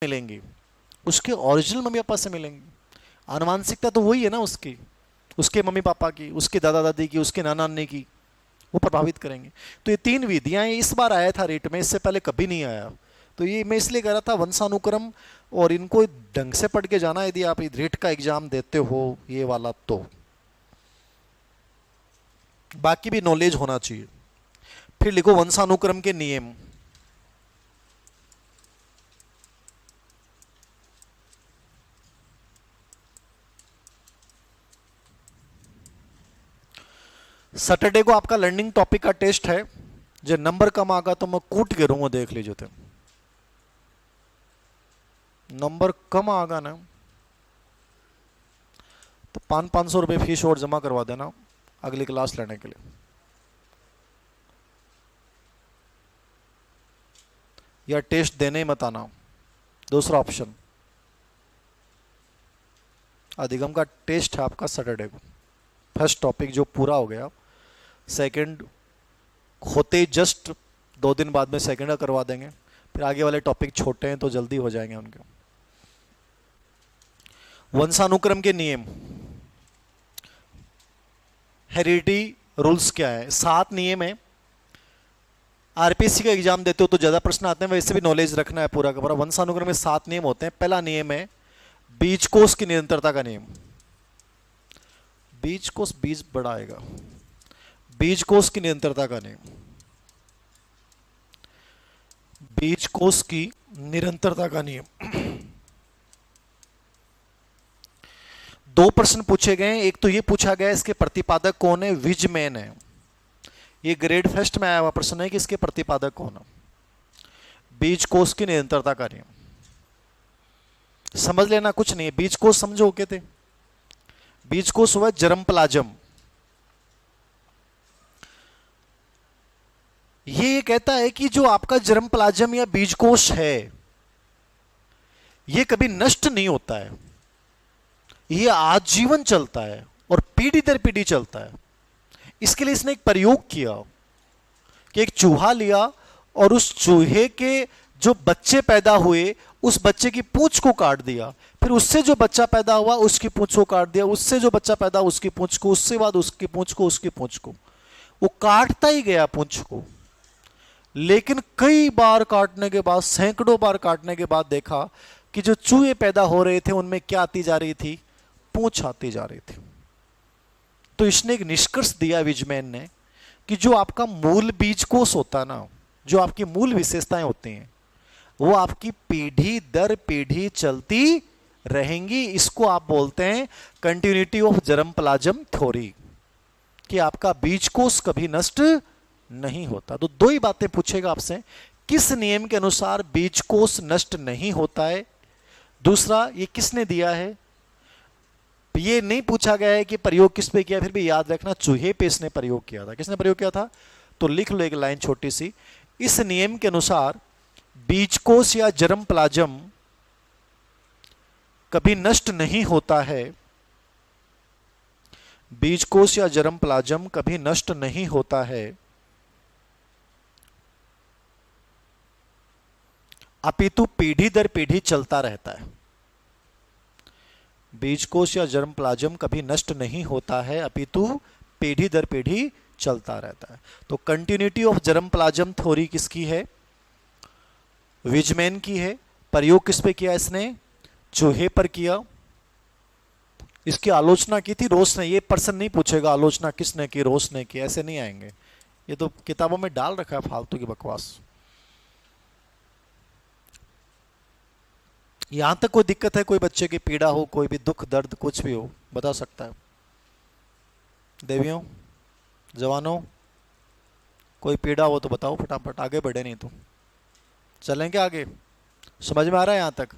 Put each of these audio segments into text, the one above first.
मिलेंगी, उसके original mummy papa से मिलेंगी। आनुवांशिकता तो वही है ना उसकी, उसके मम्मी पापा की, उसके दादा दादी की, उसके नाना नानी की, वो प्रभावित करेंगे। तो ये तीन विधियां इस बार आया था रेट में, इससे पहले कभी नहीं आया। तो ये मैं इसलिए कह रहा था वंशानुक्रम, और इनको ढंग से पढ़ के जाना यदि आप रेट का एग्जाम देते हो ये वाला। तो बाकी भी नॉलेज होना चाहिए। फिर लिखो वंशानुक्रम के नियम। सैटरडे को आपका लर्निंग टॉपिक का टेस्ट है। जो नंबर कम आगा तो मैं कूट के रहूंगा, देख लीजिए। थे नंबर कम आगा ना तो 500-500 रुपये फीस और जमा करवा देना अगली क्लास लेने के लिए, या टेस्ट देने ही मत आना। दूसरा ऑप्शन, अधिगम का टेस्ट है आपका सैटरडे को। फर्स्ट टॉपिक जो पूरा हो गया, सेकंड होते जस्ट 2 दिन बाद में सेकंड का करवा देंगे। फिर आगे वाले टॉपिक छोटे हैं तो जल्दी हो जाएंगे उनके। वंशानुक्रम के नियम, हेरिडिटी रूल्स क्या है? 7 नियम है। आरपीएससी का एग्जाम देते हो तो ज्यादा प्रश्न आते हैं, वैसे भी नॉलेज रखना है पूरा का पूरा। वंशानुक्रम में 7 नियम होते हैं। पहला नियम है बीजकोष की निरंतरता का नियम। बीजकोष बीज बड़ा आएगा, बीजकोष की निरंतरता का नियम। बीजकोष की निरंतरता का नियम। 2 प्रश्न पूछे गए। एक तो ये पूछा गया इसके प्रतिपादक कौन है, विजमैन है। ये ग्रेड फर्स्ट में आया हुआ प्रश्न है कि इसके प्रतिपादक कौन है। बीजकोष की निरंतरता का नियम समझ लेना, कुछ नहीं है। बीजकोष समझो क्या थे? बीजकोष हुआ जर्म प्लाज्म। ये कहता है कि जो आपका जर्म प्लाज्म या बीजकोष है ये कभी नष्ट नहीं होता है, ये आजीवन चलता है और पीढ़ी दर पीढ़ी चलता है। इसके लिए इसने एक प्रयोग किया कि एक चूहा लिया और उस चूहे के जो बच्चे पैदा हुए उस बच्चे की पूंछ को काट दिया, फिर उससे जो बच्चा पैदा हुआ उसकी पूंछ को काट दिया, उससे जो बच्चा पैदा उसकी पूंछ को, उससे बाद उसकी पूंछ को, उसकी पूंछ को। वो काटता ही गया पूंछ को। लेकिन कई बार काटने के बाद, सैकड़ों बार काटने के बाद देखा कि जो चूहे पैदा हो रहे थे उनमें क्या आती जा रही थी, पूंछ आती जा रही थी। तो इसने एक निष्कर्ष दिया विजमैन ने कि जो आपका मूल बीजकोष होता है ना, जो आपकी मूल विशेषताएं होती हैं वो आपकी पीढ़ी दर पीढ़ी चलती रहेंगी। इसको आप बोलते हैं continuity of germ plasm theory, कि आपका बीजकोष कभी नष्ट नहीं होता। तो 2 ही बातें पूछेगा आपसे, किस नियम के अनुसार बीजकोष नष्ट नहीं होता है, दूसरा ये किसने दिया है। ये नहीं पूछा गया है कि प्रयोग किस पे किया, फिर भी याद रखना चूहे पे इसने प्रयोग किया था। किसने प्रयोग किया था? तो लिख लो एक लाइन छोटी सी, इस नियम के अनुसार बीजकोष या जर्म प्लाज्म कभी नष्ट नहीं होता है। बीजकोष या जर्म प्लाज्म कभी नष्ट नहीं होता है, अपितु पीढ़ी दर पीढ़ी चलता रहता है। बीजकोष या जर्म प्लाज्म कभी नष्ट नहीं होता है, अपितु पीढ़ी दर पीढ़ी चलता रहता है। तो continuity of germ plasm theory किसकी है? विजमैन की है। प्रयोग किस पे किया इसने? चूहे पर किया। इसकी आलोचना की थी रोस ने। ये पर्सन नहीं पूछेगा आलोचना किसने की, रोस ने की, ऐसे नहीं आएंगे। ये तो किताबों में डाल रखा है फालतू की बकवास। यहां तक कोई दिक्कत है, कोई बच्चे की पीड़ा हो, कोई भी दुख दर्द कुछ भी हो, बता सकता है। देवियों, जवानों, कोई पीड़ा हो तो बताओ फटाफट, आगे बढ़े नहीं तो चलें क्या आगे। समझ में आ रहा है? यहां तक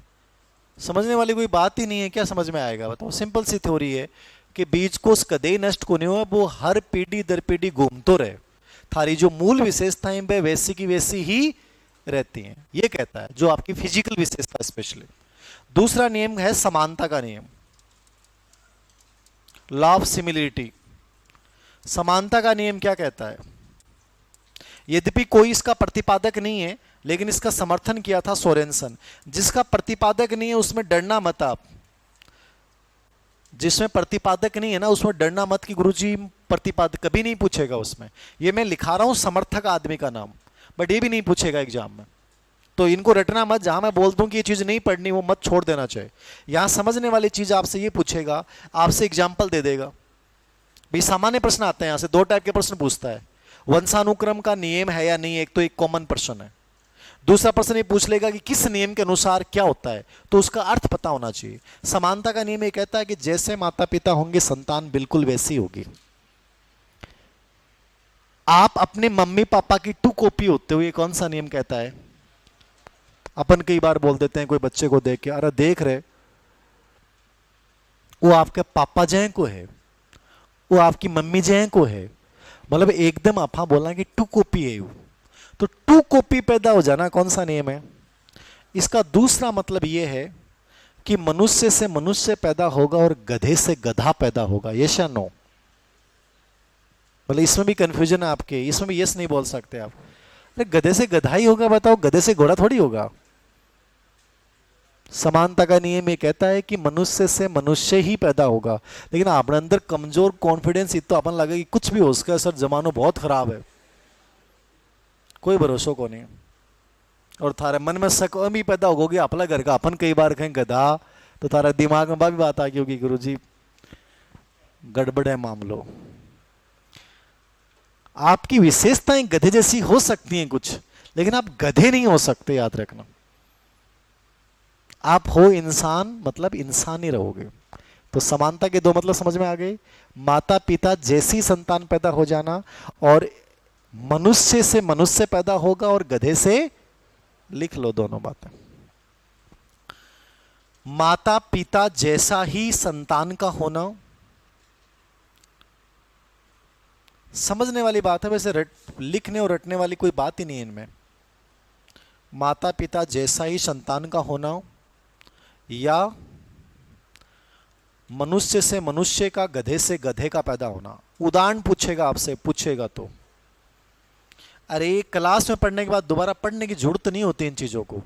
समझने वाली कोई बात ही नहीं है, क्या समझ में आएगा बताओ। सिंपल सी थ्योरी है कि बीजकोष कदे नष्ट को नहीं हुआ, वो हर पीढ़ी दर पीढ़ी घूमतो रहे, थारी जो मूल विशेषताएं वे वैसी की वैसी ही रहती हैं। ये कहता है जो आपकी फिजिकल विशेषता स्पेशली। दूसरा नियम है समानता का नियम, लॉ ऑफ सिमिलरिटी। समानता का नियम क्या कहता है? यद्यपि कोई इसका प्रतिपादक नहीं है लेकिन इसका समर्थन किया था सोरेनसन। जिसका प्रतिपादक नहीं है उसमें डरना मत आप, जिसमें प्रतिपादक नहीं है ना उसमें डरना मत कि गुरुजी प्रतिपादक कभी नहीं पूछेगा उसमें। ये मैं लिखा रहा हूं समर्थक आदमी का नाम, बट ये भी नहीं पूछेगा एग्जाम में, तो इनको रटना मत। जहां मैं बोल दूं कि ये चीज नहीं पढ़नी वो मत छोड़ देना चाहिए। यहां समझने वाली चीज आपसे ये पूछेगा, आपसे एग्जाम्पल दे देगा। भाई सामान्य प्रश्न आते हैं, यहां से दो टाइप के प्रश्न पूछता है, वंशानुक्रम का नियम है या नहीं, एक तो एक कॉमन प्रश्न है। दूसरा प्रश्न ये पूछ लेगा कि किस नियम के अनुसार क्या होता है, तो उसका अर्थ पता होना चाहिए। समानता का नियम ये कहता है कि जैसे माता पिता होंगे संतान बिल्कुल वैसी होगी। आप अपने मम्मी पापा की टू कॉपी होते हो, ये कौन सा नियम कहता है? अपन कई बार बोल देते हैं कोई बच्चे को देख के, अरे देख रहे वो आपके पापा जय को है, वो आपकी मम्मी जय को है, मतलब एकदम आप बोलना कि टू कॉपी है वो। तो टू कॉपी पैदा हो जाना कौन सा नियम है? इसका दूसरा मतलब यह है कि मनुष्य से मनुष्य पैदा होगा और गधे से गधा पैदा होगा। यस या नो? मतलब इसमें भी कंफ्यूजन है आपके, इसमें भी यस नहीं बोल सकते आप। अरे गधे से गधा ही होगा, बताओ, गधे से घोड़ा थोड़ी होगा। समानता का नियम ये कहता है कि मनुष्य से मनुष्य ही पैदा होगा, लेकिन अपने अंदर कमजोर कॉन्फिडेंस तो अपन लगे कि कुछ भी हो उसका, सर जमानो बहुत खराब है, कोई भरोसा को नहीं। और थारे मन में शक भी पैदा होगी अपना घर का, अपन कई बार कहें गधा, तो थारा दिमाग में भी बात आ गई होगी गुरुजी गड़बड़ है मामलो। आपकी विशेषताएं गधे जैसी हो सकती हैं कुछ, लेकिन आप गधे नहीं हो सकते, याद रखना। आप हो इंसान, मतलब इंसान ही रहोगे। तो समानता के दो मतलब समझ में आ गए, माता पिता जैसी संतान पैदा हो जाना, और मनुष्य से मनुष्य पैदा होगा और गधे से, लिख लो दोनों बातें, माता पिता जैसा ही संतान का होना। समझने वाली बात है वैसे, लिखने और रटने वाली कोई बात ही नहीं है इनमें। माता पिता जैसा ही संतान का होना, या मनुष्य से मनुष्य का, गधे से गधे का पैदा होना। उदाहरण पूछेगा आपसे, पूछेगा तो अरे क्लास में पढ़ने के बाद दोबारा पढ़ने की जरूरत नहीं होती, इन चीजों को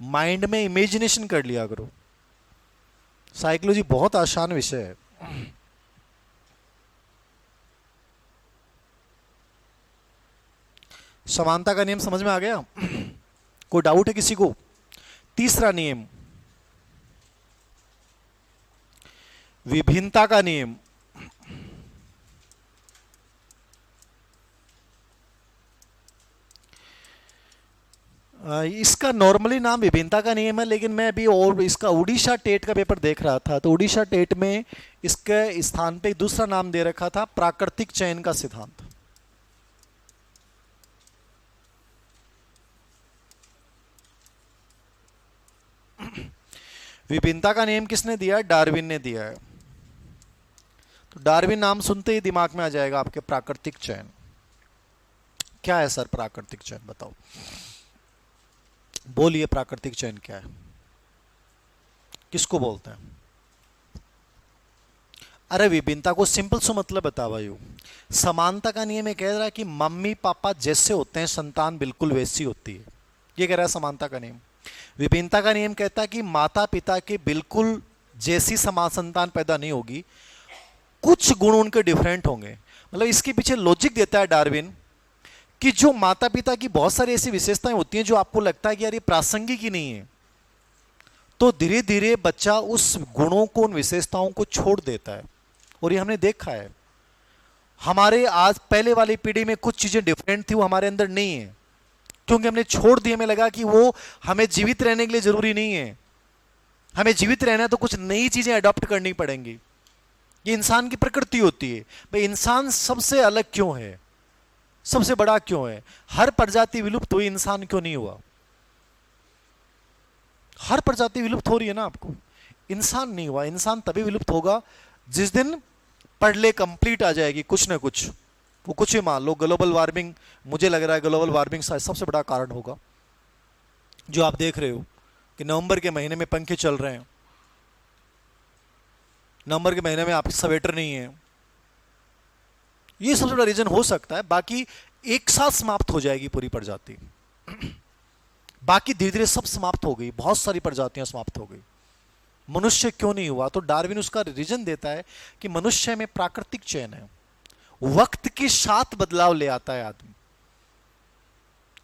माइंड में इमेजिनेशन कर लिया करो। साइकोलॉजी बहुत आसान विषय है। समानता का नियम समझ में आ गया? कोई डाउट है किसी को? तीसरा नियम, विभिन्नता का नियम। इसका नॉर्मली नाम विभिन्नता का नियम है, लेकिन मैं अभी और इसका उड़ीसा टेट का पेपर देख रहा था, तो उड़ीसा टेट में इसके स्थान पे दूसरा नाम दे रखा था, प्राकृतिक चयन का सिद्धांत। विभिन्नता का नियम किसने दिया है? डार्विन ने दिया है। तो डार्विन नाम सुनते ही दिमाग में आ जाएगा आपके प्राकृतिक चयन। क्या है सर प्राकृतिक चयन, बताओ, बोलिए प्राकृतिक चयन क्या है, किसको बोलते हैं? अरे विभिन्नता को सिंपल सो मतलब बतावा यू। समानता का नियम ये कह रहा है कि मम्मी पापा जैसे होते हैं संतान बिल्कुल वैसी होती है, ये कह रहा है समानता का नियम। विभिन्नता का नियम कहता है कि माता पिता के बिल्कुल जैसी समान संतान पैदा नहीं होगी, कुछ गुण उनके डिफरेंट होंगे। मतलब इसके पीछे लॉजिक देता है डार्विन कि जो माता पिता की बहुत सारी ऐसी विशेषताएं होती हैं जो आपको लगता है कि यार ये प्रासंगिक ही नहीं है, तो धीरे धीरे बच्चा उस गुणों को, उन विशेषताओं को छोड़ देता है। और ये हमने देखा है, हमारे आज पहले वाली पीढ़ी में कुछ चीजें डिफरेंट थी, वो हमारे अंदर नहीं है, क्योंकि हमने छोड़ दिए। हमें लगा कि वो हमें जीवित रहने के लिए जरूरी नहीं है, हमें जीवित रहना है तो कुछ नई चीजें अडॉप्ट करनी पड़ेंगी। ये इंसान की प्रकृति होती है। भाई इंसान सबसे अलग क्यों है, सबसे बड़ा क्यों है? हर प्रजाति विलुप्त हुई, इंसान क्यों नहीं हुआ? हर प्रजाति विलुप्त हो रही है ना आपको, इंसान नहीं हुआ। इंसान तभी विलुप्त होगा जिस दिन पढ़ले कंप्लीट आ जाएगी कुछ ना कुछ। वो कुछ ही मान लो, ग्लोबल वार्मिंग, मुझे लग रहा है ग्लोबल वार्मिंग सबसे बड़ा कारण होगा। जो आप देख रहे हो कि नवंबर के महीने में पंखे चल रहे हैं, नवंबर के महीने में आपकी स्वेटर नहीं है, ये सबसे बड़ा रीजन हो सकता है। बाकी एक साथ समाप्त हो जाएगी पूरी प्रजाति। बाकी धीरे धीरे सब समाप्त हो गई, बहुत सारी प्रजातियां समाप्त हो गई। मनुष्य क्यों नहीं हुआ? तो डार्विन उसका रीजन देता है कि मनुष्य में प्राकृतिक चयन है, वक्त के साथ बदलाव ले आता है आदमी।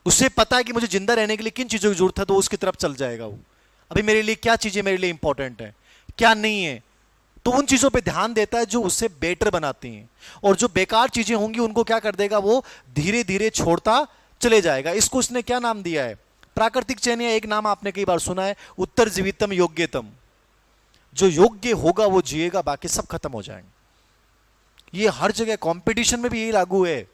उसे पता है कि मुझे जिंदा रहने के लिए किन चीजों की जरूरत है, तो उसकी तरफ चल जाएगा वो। अभी मेरे लिए क्या चीजें मेरे लिए इंपॉर्टेंट है, क्या नहीं है, तो उन चीजों पे ध्यान देता है जो उससे बेटर बनाती हैं। और जो बेकार चीजें होंगी उनको क्या कर देगा, वो धीरे धीरे छोड़ता चले जाएगा। इसको उसने क्या नाम दिया है? प्राकृतिक चयन। या एक नाम आपने कई बार सुना है, उत्तर जीवितम योग्यतम। जो योग्य होगा वो जिएगा, बाकी सब खत्म हो जाएंगे। ये हर जगह कंपटीशन में भी यही लागू है।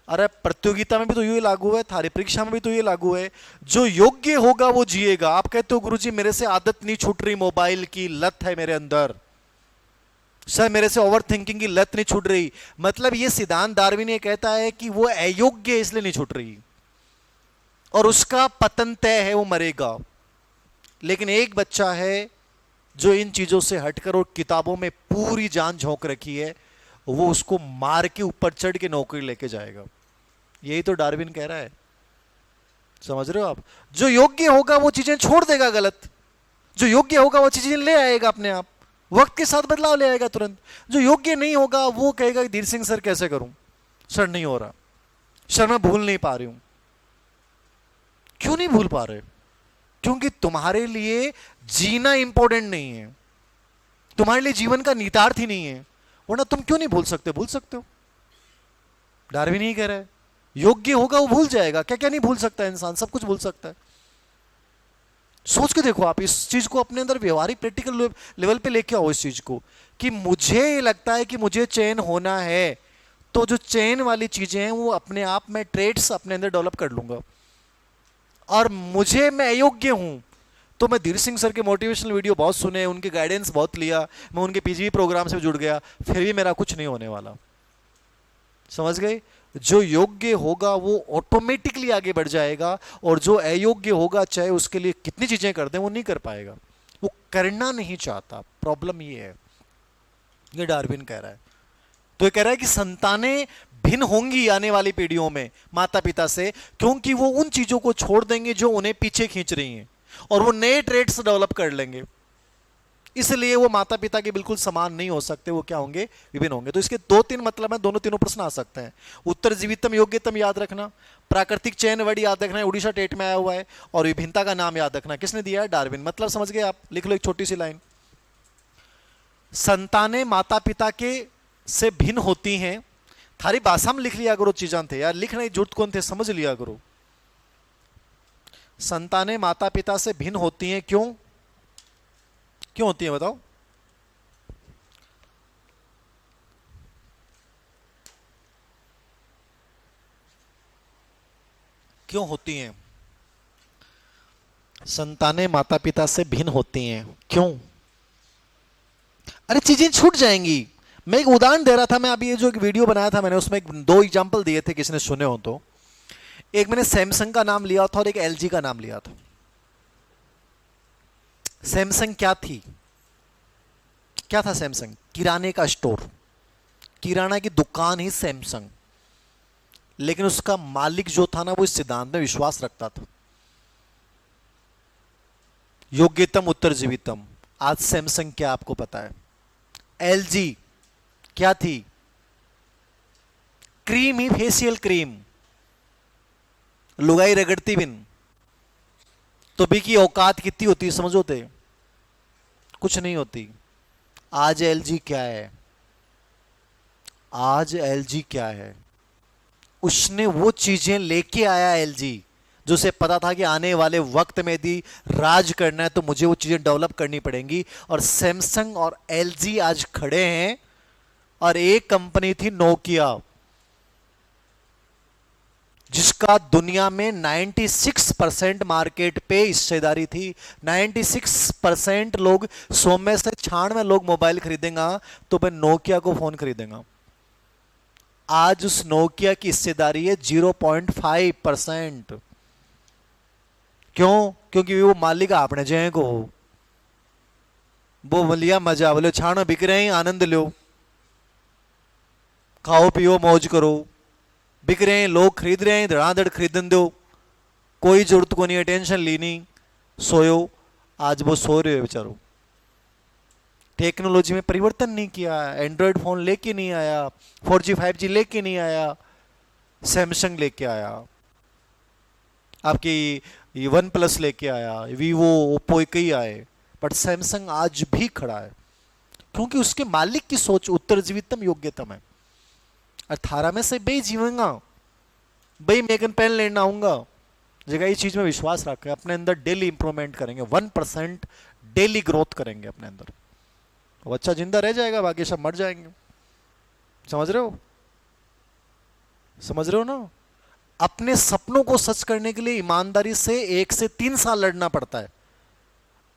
अरे प्रतियोगिता में भी तो यही लागू है, थारी परीक्षा में भी तो ये लागू है। जो योग्य होगा वो जिएगा। आप कहते हो गुरुजी मेरे से आदत नहीं छूट रही, मोबाइल की लत है मेरे अंदर, सर मेरे से ओवर थिंकिंग की लत नहीं छूट रही। मतलब ये सिद्धांत डार्विन ये कहता है कि वो अयोग्य है इसलिए नहीं छूट रही, और उसका पतन तय है, वो मरेगा। लेकिन एक बच्चा है जो इन चीजों से हटकर और किताबों में पूरी जान झोंक रखी है, वो उसको मार के ऊपर चढ़ के नौकरी लेके जाएगा। यही तो डार्विन कह रहा है, समझ रहे हो आप? जो योग्य होगा वो चीजें छोड़ देगा गलत, जो योग्य होगा वो चीजें ले आएगा अपने आप, वक्त के साथ बदलाव ले आएगा तुरंत। जो योग्य नहीं होगा वो कहेगा धीर सिंह सर कैसे करूं, सर नहीं हो रहा, सर मैं भूल नहीं पा रही हूं। क्यों नहीं भूल पा रहे? क्योंकि तुम्हारे लिए जीना इंपॉर्टेंट नहीं है, तुम्हारे लिए जीवन का निहितार्थ ही नहीं है। वरना तुम क्यों नहीं भूल सकते? भूल सकते हो। डार्विन ही कह रहा है योग्य होगा वो भूल जाएगा। क्या क्या नहीं भूल सकता है इंसान? सब कुछ भूल सकता है। सोच के देखो आप इस चीज को अपने अंदर व्यवहारिक प्रैक्टिकल लेवल पे लेके आओ इस चीज को, कि मुझे लगता है कि मुझे चयन होना है, तो जो चयन वाली चीजें हैं वो अपने आप में ट्रेड्स अपने अंदर डेवलप कर लूंगा। और मुझे मैं अयोग्य हूं तो मैं धीर सिंह सर के मोटिवेशनल वीडियो बहुत सुने, उनके गाइडेंस बहुत लिया, मैं उनके पीजीवी प्रोग्राम से जुड़ गया, फिर भी मेरा कुछ नहीं होने वाला। समझ गए? जो योग्य होगा वो ऑटोमेटिकली आगे बढ़ जाएगा, और जो अयोग्य होगा चाहे उसके लिए कितनी चीजें कर दें वो नहीं कर पाएगा, वो करना नहीं चाहता। प्रॉब्लम ये है, ये डार्विन कह रहा है। तो ये कह रहा है कि संतानें भिन्न होंगी आने वाली पीढ़ियों में माता पिता से, क्योंकि वो उन चीजों को छोड़ देंगे जो उन्हें पीछे खींच रही हैं, और वो नए ट्रेड्स डेवलप कर लेंगे। इसलिए वो माता पिता के बिल्कुल समान नहीं हो सकते, वो क्या होंगे? विभिन्न होंगे। तो इसके दो तीन मतलब है, दोनों तीनों प्रश्न आ सकते हैं। उत्तर जीवितम योग्यतम याद रखना, प्राकृतिक चयन वर्ड याद रखना है, उड़ीसा टेट में आया हुआ है, और विभिन्नता का नाम याद रखना किसने दिया है? डार्विन। मतलब समझ गए आप? लिख लो एक छोटी सी लाइन, संतानें माता पिता के से भिन्न होती हैं। थारी भाषा में लिख लिया करो चीजां थे यार, लिखने की जरूरत कौन थे, समझ लिया करो। संतानें माता पिता से भिन्न होती हैं, क्यों? क्यों होती हैं बताओ? क्यों होती हैं? संतानें माता पिता से भिन्न होती हैं, क्यों? अरे चीजें छूट जाएंगी। मैं एक उदाहरण दे रहा था, मैं अभी ये जो एक वीडियो बनाया था मैंने, उसमें दो एग्जांपल दिए थे, किसी ने सुने हो तो। एक मैंने सैमसंग का नाम लिया था और एक एलजी का नाम लिया था। सैमसंग क्या थी? क्या था सैमसंग? किराने का स्टोर, किराना की दुकान ही सैमसंग। लेकिन उसका मालिक जो था ना, वो इस सिद्धांत में विश्वास रखता था, योग्यतम उत्तर जीवितम। आज सैमसंग क्या आपको पता है? एलजी क्या थी? क्रीम ही, फेशियल क्रीम, लुगाई रगड़ती बिन। तो बी की औकात कितनी होती है समझो थे? कुछ नहीं होती। आज एलजी क्या है? आज एलजी क्या है? उसने वो चीजें लेके आया एलजी, जो उसे पता था कि आने वाले वक्त में यदि राज करना है तो मुझे वो चीजें डेवलप करनी पड़ेंगी। और सैमसंग और एलजी आज खड़े हैं। और एक कंपनी थी नोकिया, जिसका दुनिया में 96% मार्केट पे हिस्सेदारी थी। 96% लोग, 100 में से 96 लोग मोबाइल खरीदेंगे तो मैं नोकिया को फोन खरीदेंगा। आज उस नोकिया की हिस्सेदारी है 0.5%। क्यों? क्योंकि वो मालिक आपने जय को हो, वो लिया मजा, बोले छानो बिक रहे हैं, आनंद लो, खाओ पियो मौज करो। बिक रहे हैं, लोग खरीद रहे हैं, धड़ाधड़ खरीदन दो, कोई जरूरत को नहीं, टेंशन ली नहीं, सोयो। आज वो सो रहे हो बेचारो। टेक्नोलॉजी में परिवर्तन नहीं किया, एंड्रॉयड फोन लेके नहीं आया, 4G 5G लेके नहीं आया, सैमसंग लेके आया, आपकी ये वन प्लस लेके आया, वीवो ओप्पो कई आए, बट सैमसंग आज भी खड़ा है क्योंकि उसके मालिक की सोच उत्तरजीवितम योग्यतम है। 18 में से बे जीऊंगा, बे मेगन पेन लेना आऊंगा, जगह ये चीज में विश्वास रखें, अपने अंदर डेली इंप्रूवमेंट करेंगे, 1% डेली ग्रोथ करेंगे अपने अंदर, वो बच्चा जिंदा रह जाएगा, बाकी सब मर जाएंगे। समझ रहे हो? समझ रहे हो ना? अपने सपनों को सच करने के लिए ईमानदारी से 1 से 3 साल लड़ना पड़ता है,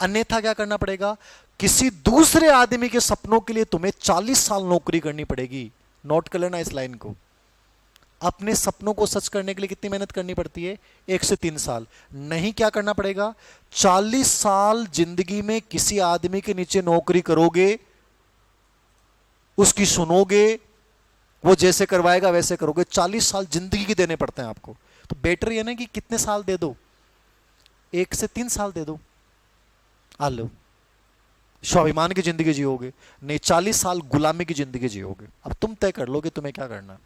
अन्यथा क्या करना पड़ेगा? किसी दूसरे आदमी के सपनों के लिए तुम्हें 40 साल नौकरी करनी पड़ेगी। नोट कर लेना इस लाइन को। अपने सपनों को सच करने के लिए कितनी मेहनत करनी पड़ती है? 1 से 3 साल। नहीं, क्या करना पड़ेगा? 40 साल जिंदगी में किसी आदमी के नीचे नौकरी करोगे, उसकी सुनोगे, वो जैसे करवाएगा वैसे करोगे, 40 साल जिंदगी के देने पड़ते हैं आपको। तो बेटर ये ना कि कितने साल दे दो, 1 से 3 साल दे दो, आ लो, स्वाभिमान की जिंदगी जियोगे। नहीं, 40 साल गुलामी की जिंदगी जियोगे। अब तुम तय कर लो कि तुम्हें क्या करना है।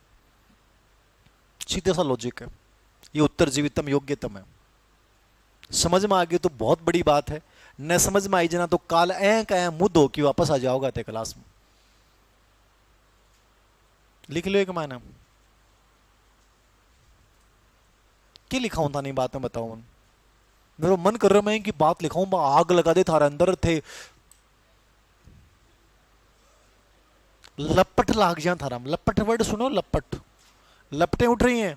सीधे सा लॉजिक है, ये उत्तरजीवितम योग्यतम है। समझ में आ गई तो बहुत बड़ी बात है, न समझ में आई जना तो काल ऐ मुंह धो के वापस आ जाओगा ते क्लास में। लिख लो एक मायना क्या लिखा था, नहीं बात में बताओ। मेरा मन कर रहा मैं कि बात लिखाऊं, आग लगा दे थारे अंदर थे, लपट लाग जा थारा। लपट वर्ड सुनो, लपट, लपटें उठ रही हैं,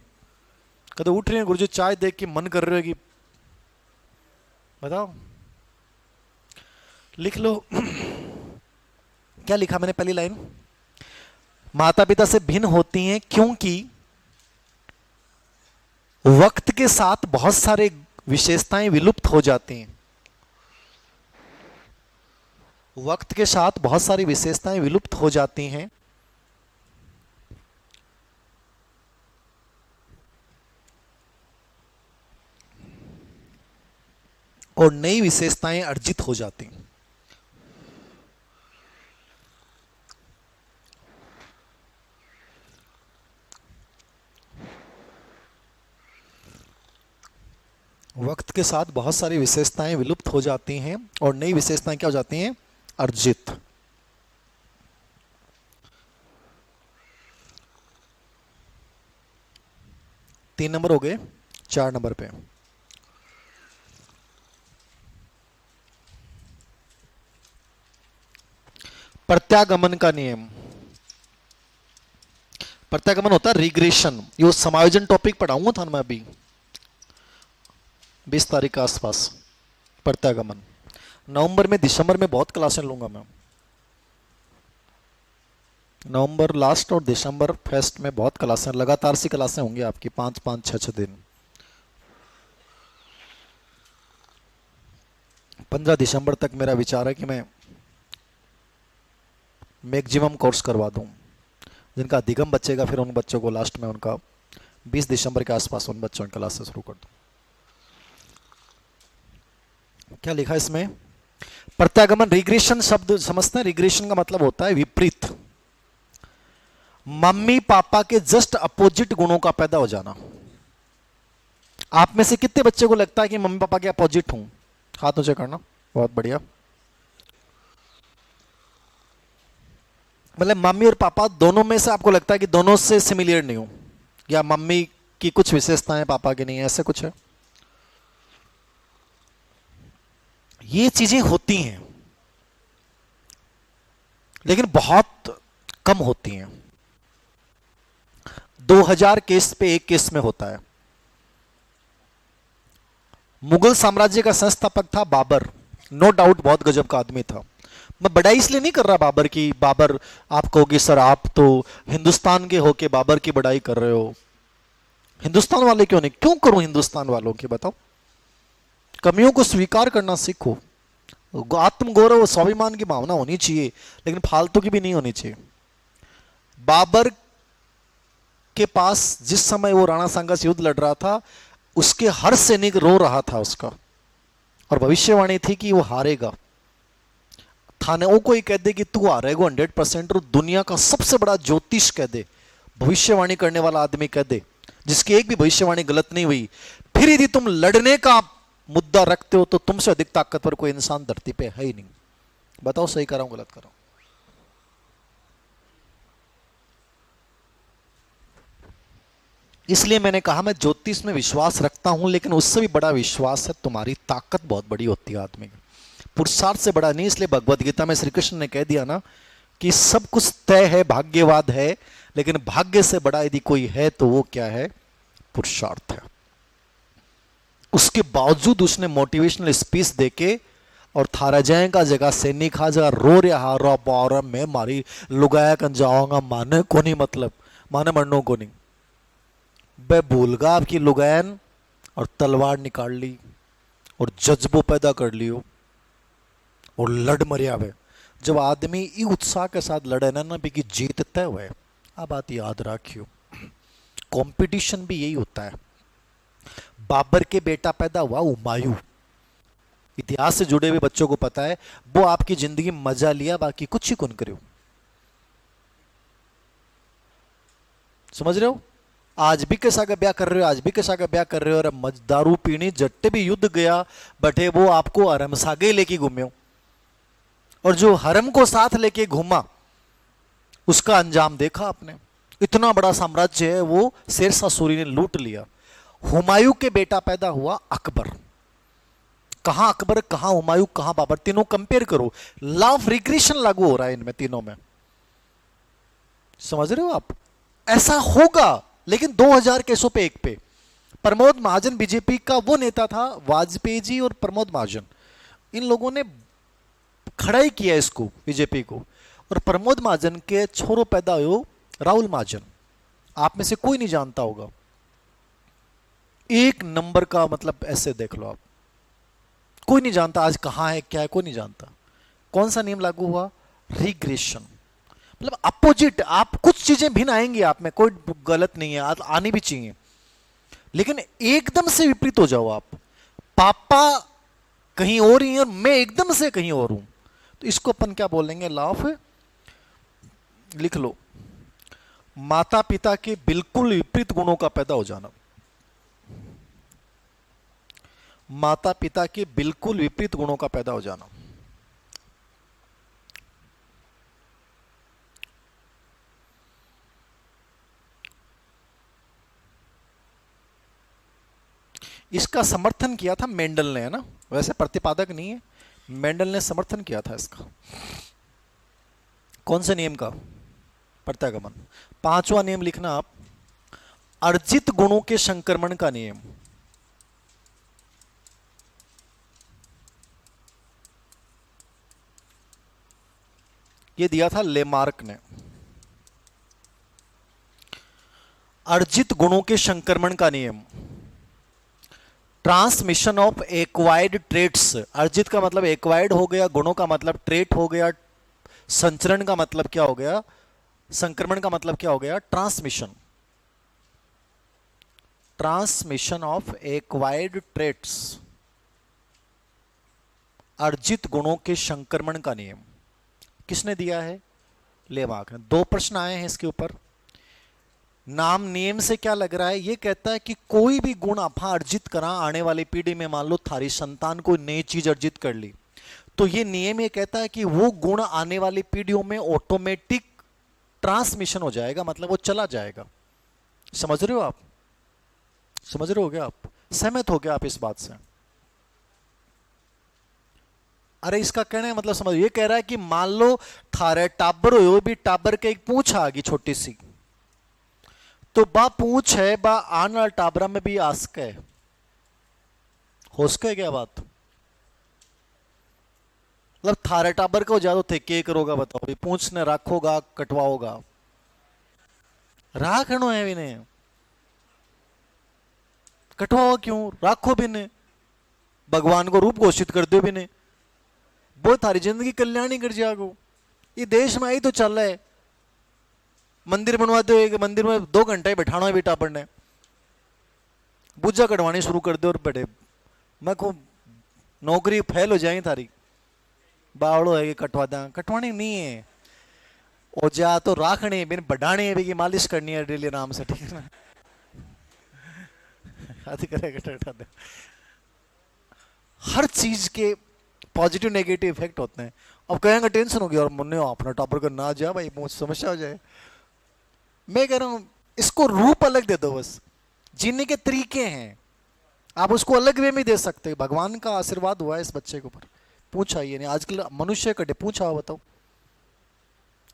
कदे उठ रही हैं गुरुजी, चाय देख के मन कर रहे कि बताओ। लिख लो क्या लिखा मैंने पहली लाइन, माता पिता से भिन्न होती हैं क्योंकि वक्त के साथ बहुत सारे विशेषताएं विलुप्त हो जाती हैं। वक्त के साथ बहुत सारी विशेषताएं विलुप्त हो जाती हैं और नई विशेषताएं अर्जित हो जाती हैं। वक्त के साथ बहुत सारी विशेषताएं विलुप्त हो जाती हैं और नई विशेषताएं क्या हो जाती हैं? अर्जित। तीन नंबर हो गए, 4 नंबर पे प्रत्यागमन का नियम। प्रत्यागमन होता है रिग्रेशन। ये समायोजन टॉपिक पढ़ाऊंगा था मैं अभी 20 तारीख के आसपास। प्रत्यागमन नवंबर में, दिसंबर में बहुत क्लासें लूंगा मैं। नवंबर लास्ट और दिसंबर फर्स्ट में बहुत क्लासें, लगातार सी क्लासें होंगी आपकी, 5-5, 6-6 दिन। 15 दिसंबर तक मेरा विचार है कि मैं मैक्सिमम कोर्स करवा दूं। जिनका अधिगम बचेगा फिर उन बच्चों को लास्ट में उनका 20 दिसंबर के आसपास उन बच्चों की क्लासेस शुरू कर दूं। क्या लिखा इसमें? प्रत्यागमन, रिग्रेशन शब्द समझते हैं? रिग्रेशन का मतलब होता है विपरीत, मम्मी पापा के जस्ट अपोजिट गुणों का पैदा हो जाना। आप में से कितने बच्चे को लगता है कि मम्मी पापा के अपोजिट हूं? हाथ ऊंचे करना। बहुत बढ़िया। मतलब मम्मी और पापा दोनों में से आपको लगता है कि दोनों से सिमिलर नहीं हूं, या मम्मी की कुछ विशेषताएं पापा की नहीं है, ऐसे कुछ है? ये चीजें होती हैं लेकिन बहुत कम होती हैं। 2000 केस पे एक केस में होता है। मुगल साम्राज्य का संस्थापक था बाबर, नो डाउट बहुत गजब का आदमी था। मैं बड़ाई इसलिए नहीं कर रहा बाबर की, बाबर आप कहोगे सर आप तो हिंदुस्तान के होके बाबर की बड़ाई कर रहे हो। हिंदुस्तान वाले क्यों नहीं? क्यों करूं हिंदुस्तान वालों की? बताओ। कमियों को स्वीकार करना सीखो। आत्मगौरव और स्वाभिमान की भावना होनी चाहिए, लेकिन फालतू की भी नहीं होनी चाहिए। बाबर के पास जिस समय वो राणा सांगा से युद्ध लड़ रहा था, उसके हर सैनिक रो रहा था उसका, और भविष्यवाणी थी कि वो हारेगा। थानेओं को ही कह दे कि तू हारेगा 100%, और दुनिया का सबसे बड़ा ज्योतिष कह दे, भविष्यवाणी करने वाला आदमी कह दे, जिसकी एक भी भविष्यवाणी गलत नहीं हुई, फिर यदि तुम लड़ने का मुद्दा रखते हो तो तुमसे अधिक ताकतवर कोई इंसान धरती पे है ही नहीं। बताओ सही कर रहा हूं गलत कर रहा हूं? इसलिए मैंने कहा मैं ज्योतिष में विश्वास रखता हूं, लेकिन उससे भी बड़ा विश्वास है तुम्हारी ताकत बहुत बड़ी होती है आदमी की, पुरुषार्थ से बड़ा नहीं। इसलिए भगवत गीता में श्री कृष्ण ने कह दिया ना कि सब कुछ तय है, भाग्यवाद है, लेकिन भाग्य से बड़ा यदि कोई है तो वो क्या है? पुरुषार्थ है। उसके बावजूद उसने मोटिवेशनल स्पीच देके और थारा जाएगा जगह सैनिक खा जगह रो रहा रो पार मैं मारी लुगाया कन जाऊंगा, माने को नहीं, मतलब माने मरनों को नहीं। बे भूलगा आपकी लुगायन और तलवार निकाल ली और जज्बो पैदा कर लियो और लड़ मरिया वे। जब आदमी ई उत्साह के साथ लड़े ना भी कि जीत तय हुए। अब बात याद रखियो, कंपटीशन भी यही होता है। बाबर के बेटा पैदा हुआ हुमायूं, इतिहास से जुड़े हुए बच्चों को पता है, वो आपकी जिंदगी में मजा लिया, बाकी कुछ ही कौन करो। समझ रहे हो? आज भी कैसा का ब्याह कर रहे हो, आज भी कैसा का ब्याह कर रहे हो, और दारू पीनी जट्टे भी युद्ध गया बटे वो आपको हरम सागे लेके घूमे, और जो हरम को साथ लेके घूमा उसका अंजाम देखा आपने। इतना बड़ा साम्राज्य है वो शेरशाह सूरी ने लूट लिया। हुमायूं के बेटा पैदा हुआ अकबर। कहां अकबर, कहां हुमायूं, कहां बाबर, तीनों कंपेयर करो, लॉ ऑफ रिग्रेशन लागू हो रहा है इनमें तीनों में। समझ रहे हो आप? ऐसा होगा, लेकिन 2000 केसों पे एक पे। प्रमोद महाजन बीजेपी का वो नेता था, वाजपेयी जी और प्रमोद महाजन, इन लोगों ने खड़ा ही किया इसको बीजेपी को। और प्रमोद महाजन के छोरो पैदा हो राहुल महाजन, आप में से कोई नहीं जानता होगा, एक नंबर का, मतलब ऐसे देख लो आप, कोई नहीं जानता आज कहां है क्या है, कोई नहीं जानता। कौन सा नियम लागू हुआ? रिग्रेशन, मतलब अपोजिट। आप कुछ चीजें भिन्न आएंगी आप में, कोई गलत नहीं है, आनी भी चाहिए, लेकिन एकदम से विपरीत हो जाओ आप। पापा कहीं और ही है और मैं एकदम से कहीं और हूं, तो इसको अपन क्या बोलेंगे? लॉ ऑफ, लिख लो, माता पिता के बिल्कुल विपरीत गुणों का पैदा हो जाना। माता पिता के बिल्कुल विपरीत गुणों का पैदा हो जाना। इसका समर्थन किया था मेंडल ने, है ना, वैसे प्रतिपादक नहीं है, मेंडल ने समर्थन किया था इसका। कौन से नियम का? प्रत्यागमन। पांचवा नियम लिखना आप, अर्जित गुणों के संक्रमण का नियम। ये दिया था लेमार्क ने। अर्जित गुणों के संक्रमण का नियम, ट्रांसमिशन ऑफ एक्वायर्ड ट्रेट्स। अर्जित का मतलब एक्वायर्ड हो गया, गुणों का मतलब ट्रेट हो गया, संचरण का मतलब क्या हो गया? संक्रमण का मतलब क्या हो गया? Transmission. Transmission of acquired traits, अर्जित गुणों के संक्रमण का नियम किसने दिया है? लेमार्क ने। 2 प्रश्न आए हैं इसके ऊपर। नाम नियम से क्या लग रहा है? ये कहता है कि कोई भी गुण आप अर्जित करा आने वाली पीढ़ी में, मान लो थारी संतान कोई नई चीज अर्जित कर ली, तो ये नियम ये कहता है कि वो गुण आने वाली पीढ़ियों में ऑटोमेटिक ट्रांसमिशन हो जाएगा, मतलब वो चला जाएगा। समझ रहे हो आप? समझ रहे हो गया आप? सहमत हो गया आप इस बात से? अरे इसका कहने का मतलब समझ, ये कह रहा है कि मान लो थारे टाबर हो भी, टाबर के एक पूंछ आ गई छोटी सी, तो बा पूछ है बा आने वाला टाबरा में भी आस्क है, हो सके क्या बात? मतलब थारे टाबर को ज्यादा थे के करोगा बताओ, पूछ ने रखोगा कटवाओगा, राखनो है भी नहीं, कटवाओ क्यों? राखो भी नहीं, भगवान को रूप घोषित कर दो भी नहीं, वो थारी जिंदगी कल्याणी कर जाओ। ये देश में आई तो चल रहा है, मंदिर बनवा दो, एक मंदिर में 2 घंटे बैठाना है बेटा अपन ने, बुझा कटवानी शुरू कर दे और बड़े मैं को नौकरी फेल हो जाए थारी, बावड़ो है कि कटवा दा, कटवानी नहीं है। और जा तो राखनी है, बिन बढ़ानी है, मालिश करनी है डेली आराम से, ठीक है ना। आदि करेगा दे। हर चीज के पॉजिटिव नेगेटिव इफेक्ट होते हैं। अब कहेंगे टेंशन हो गया और मुन्ने अपना टॉपर का ना जा भाई, मुझे समस्या हो जाए। मैं कह रहा हूं इसको रूप अलग दे दो बस, जीने के तरीके हैं, आप उसको अलग वे में दे सकते हैं। भगवान का आशीर्वाद हुआ है इस बच्चे के ऊपर, पूछा ये नहीं आजकल मनुष्य कटे पूछा हो, बताओ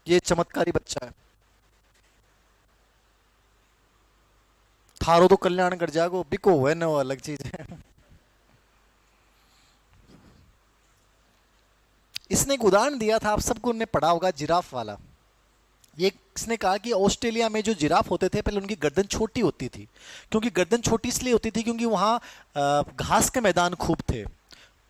ये चमत्कारी बच्चा है। थारो तो कल्याण कर जागो, बिको हुए ना, वो अलग चीज है। इसने एक उदाहरण दिया था, आप सबको ने पढ़ा होगा, जिराफ वाला। ये इसने कहा कि ऑस्ट्रेलिया में जो जिराफ होते थे पहले उनकी गर्दन छोटी होती थी, क्योंकि गर्दन छोटी इसलिए होती थी क्योंकि वहां घास के मैदान खूब थे।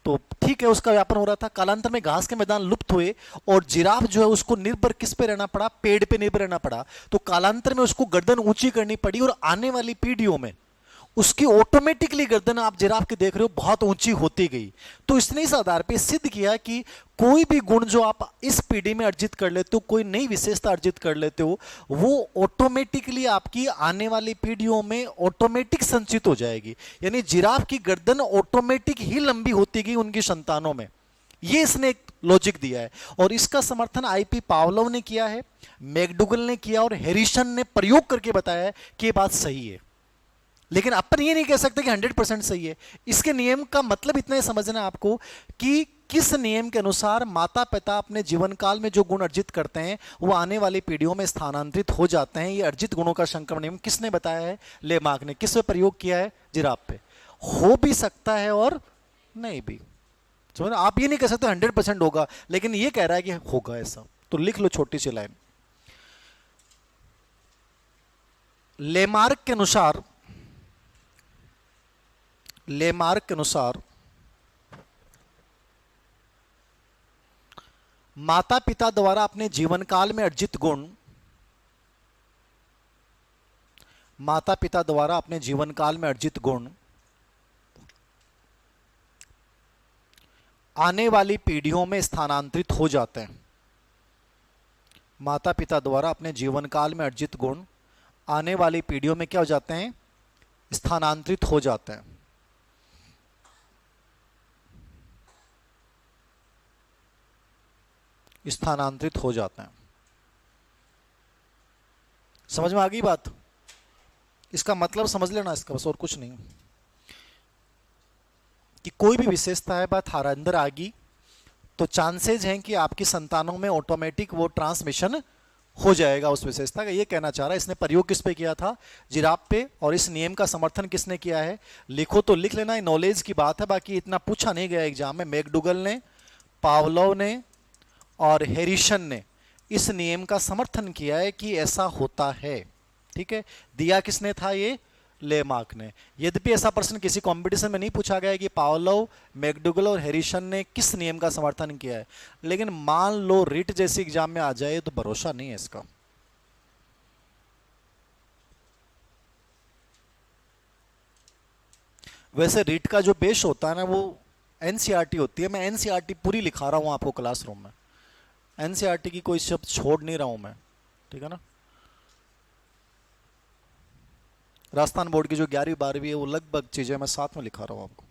तो ठीक है, उसका व्यापन हो रहा था, कालांतर में घास के मैदान लुप्त हुए और जिराफ जो है उसको निर्भर किस पे रहना पड़ा, पेड़ पे निर्भर रहना पड़ा। तो कालांतर में उसको गर्दन ऊंची करनी पड़ी और आने वाली पीढ़ियों में उसकी ऑटोमेटिकली गर्दन आप जिराफ की देख रहे हो बहुत ऊंची होती गई। तो इसने इस आधार पे सिद्ध किया कि कोई भी गुण जो आप इस पीढ़ी में अर्जित कर लेते हो, कोई नई विशेषता अर्जित कर लेते हो, वो ऑटोमेटिकली आपकी आने वाली पीढ़ियों में ऑटोमेटिक संचित हो जाएगी। यानी जिराफ की गर्दन ऑटोमेटिक ही लंबी होती गई उनकी संतानों में। ये इसने एक लॉजिक दिया है और इसका समर्थन आईपी पावलोव ने किया है, मैकडूगल ने किया और हैरिसन ने प्रयोग करके बताया है कि ये बात सही है। लेकिन अपन ये नहीं कह सकते कि 100% सही है। इसके नियम का मतलब इतना ही समझना है आपको कि किस नियम के अनुसार माता पिता अपने जीवन काल में जो गुण अर्जित करते हैं वो आने वाली पीढ़ियों में स्थानांतरित हो जाते हैं। ये अर्जित गुणों का संक्रमण नियम किसने बताया है? लेमार्क ने। किस पे प्रयोग किया है? जिराफ पे। हो भी सकता है और नहीं भी, समझ। आप ये नहीं कह सकते 100% होगा, लेकिन ये कह रहा है कि होगा ऐसा। तो लिख लो छोटी सी लाइन, लेमार्क के अनुसार, लेमार्क के अनुसार माता पिता द्वारा अपने जीवन काल में अर्जित गुण, माता पिता द्वारा अपने जीवन काल में अर्जित गुण आने वाली पीढ़ियों में स्थानांतरित हो जाते हैं। माता पिता द्वारा अपने जीवन काल में अर्जित गुण आने वाली पीढ़ियों में क्या हो जाते हैं? स्थानांतरित हो जाते हैं। स्थानांतरित हो जाते हैं। समझ में आ गई बात? इसका मतलब समझ लेना इसका, बस और कुछ नहीं। कि कोई भी विशेषता है बात हमारे अंदर आ गई तो चांसेज हैं कि आपकी संतानों में ऑटोमेटिक वो ट्रांसमिशन हो जाएगा उस विशेषता का। ये कहना चाह रहा है। इसने प्रयोग किस पे किया था? जिराफ पे। और इस नियम का समर्थन किसने किया है? लिखो तो लिख लेना, नॉलेज की बात है, बाकी इतना पूछा नहीं गया एग्जाम में। मैकडूगल ने, पावलोव ने और हैरिसन ने इस नियम का समर्थन किया है कि ऐसा होता है। ठीक है, दिया किसने था? ये लेमार्क ने। यद्यपि ऐसा प्रश्न किसी कंपटीशन में नहीं पूछा गया कि पावलोव, मैकडूगल और हैरिसन ने किस नियम का समर्थन किया है, लेकिन मान लो रिट जैसी एग्जाम में आ जाए तो भरोसा नहीं है इसका। वैसे रिट का जो पेश होता है ना वो एनसीईआरटी होती है। मैं एनसीईआरटी पूरी लिखा रहा हूं आपको क्लासरूम में, एनसीईआरटी की कोई शब्द छोड़ नहीं रहा हूं मैं, ठीक है ना। राजस्थान बोर्ड की जो 11वीं 12वीं है वो लगभग चीजें मैं साथ में लिखा रहा हूं आपको।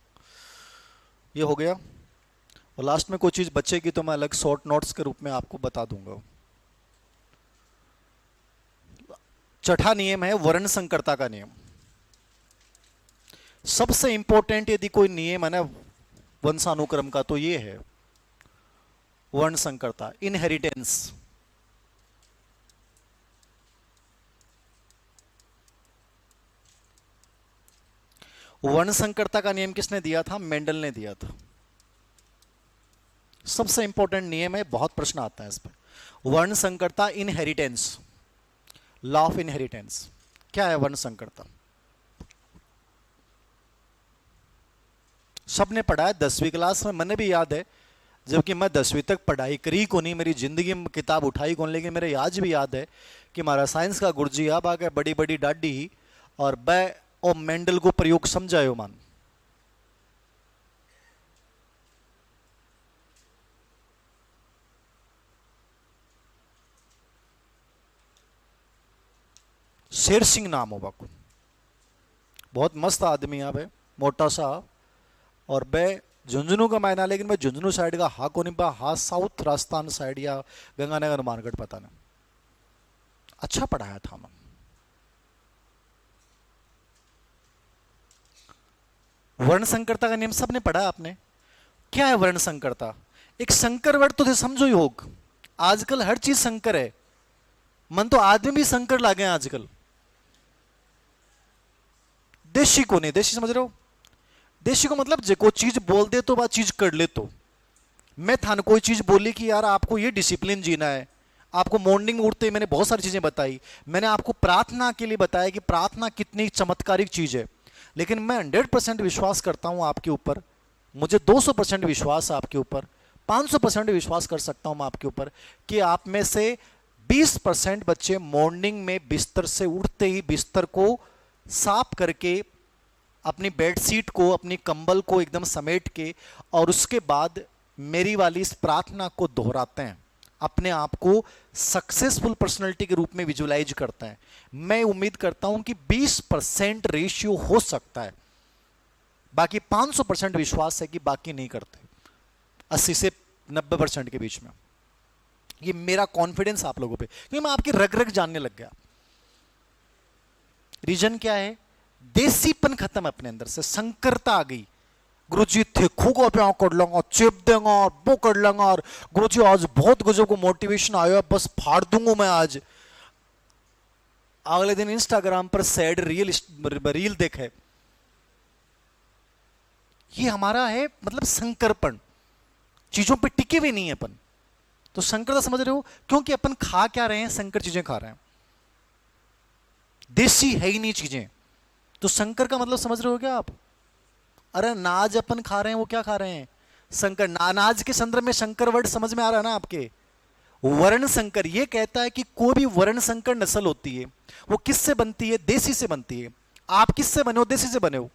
ये हो गया। और लास्ट में कोई चीज बचेगी तो मैं अलग शॉर्ट नोट्स के रूप में आपको बता दूंगा। छठा नियम है वर्ण संकरता का नियम। सबसे इंपॉर्टेंट यदि कोई नियम है ना वंशानुक्रम का तो ये है वर्ण संकरता, इनहेरिटेंस। वर्ण संकरता का नियम किसने दिया था? मेंडल ने दिया था। सबसे इंपॉर्टेंट नियम है, बहुत प्रश्न आता है इस पर। वर्ण संकरता, इनहेरिटेंस, लॉ ऑफ इनहेरिटेंस। क्या है वर्ण संकरता? सबने पढ़ा है 10वीं क्लास में, मैंने भी याद है, जबकि मैं 10वीं तक पढ़ाई करी को नहीं, मेरी जिंदगी में किताब उठाई कौन, लेकिन मेरे आज भी याद है कि हमारा साइंस का गुरुजी अब आ गया बड़ी बड़ी डाडी और बै और मेंडल को प्रयोग समझायो मान। शेर सिंह नाम हो बाकू, बहुत मस्त आदमी है बे, मोटा सा। और बे झुंझुनू का मायना, लेकिन मैं झुंझुनू साइड का हा को नहीं पा, हा साउथ राजस्थान साइड या गंगानगर मार्केट पता नहीं। अच्छा पढ़ाया था मैं। वर्ण संकरता का नियम सबने पढ़ा आपने। क्या है वर्ण संकरता? एक संकर वर्ड तो थे, समझो योग। आजकल हर चीज संकर है, मन तो आदमी भी संकर लागे हैं आजकल। देशी को नहीं, देशी समझ रहे हो? देशी को मतलब जे को चीज बोल दे तो बात चीज कर ले। तो मैं थान कोई चीज बोली कि यार आपको ये डिसिप्लिन जीना है, आपको मॉर्निंग में उठते ही मैंने बहुत सारी चीजें बताई, मैंने आपको प्रार्थना के लिए बताया कि प्रार्थना कितनी चमत्कारिक चीज है। लेकिन मैं 100% विश्वास करता हूं आपके ऊपर, मुझे 200% विश्वास है आपके ऊपर, 500% विश्वास कर सकता हूं मैं आपके ऊपर कि आप में से 20% बच्चे मॉर्निंग में बिस्तर से उठते ही बिस्तर को साफ करके, अपनी बेडशीट को, अपनी कंबल को एकदम समेट के, और उसके बाद मेरी वाली इस प्रार्थना को दोहराते हैं, अपने आप को सक्सेसफुल पर्सनालिटी के रूप में विजुअलाइज करते हैं। मैं उम्मीद करता हूं कि 20% रेशियो हो सकता है, बाकी 500% विश्वास है कि बाकी नहीं करते, 80 से 90% के बीच में। ये मेरा कॉन्फिडेंस आप लोगों पे, क्योंकि मैं आपकी रग रग जानने लग गया। रीजन क्या है? देसीपन खत्म अपने अंदर से, संकरता आ गई। गुरुजी थिखू को प्यार कर लूंगा, चिप देंगे और वो कर लेंगे, और गुरुजी आज बहुत गजब को मोटिवेशन आया, बस फाड़ दूंगा मैं आज। अगले दिन इंस्टाग्राम पर सैड रील देखे। ये हमारा है मतलब संकरपण, चीजों पे टिके हुए नहीं है अपन। तो संकरता समझ रहे हो? क्योंकि अपन खा क्या रहे हैं? संकर चीजें खा रहे हैं, देसी है ही नहीं चीजें। तो संकर का मतलब समझ रहे हो क्या आप? अरे अनाज अपन खा रहे हैं, वो क्या खा रहे हैं? संकर। अनाज के संदर्भ में संकर वर्ड समझ में आ रहा है ना आपके? वर्ण संकर ये कहता है कि कोई भी वर्ण संकर नस्ल होती है, वो किससे बनती है? देसी से बनती है। आप किससे बने हो? देसी से बने हो।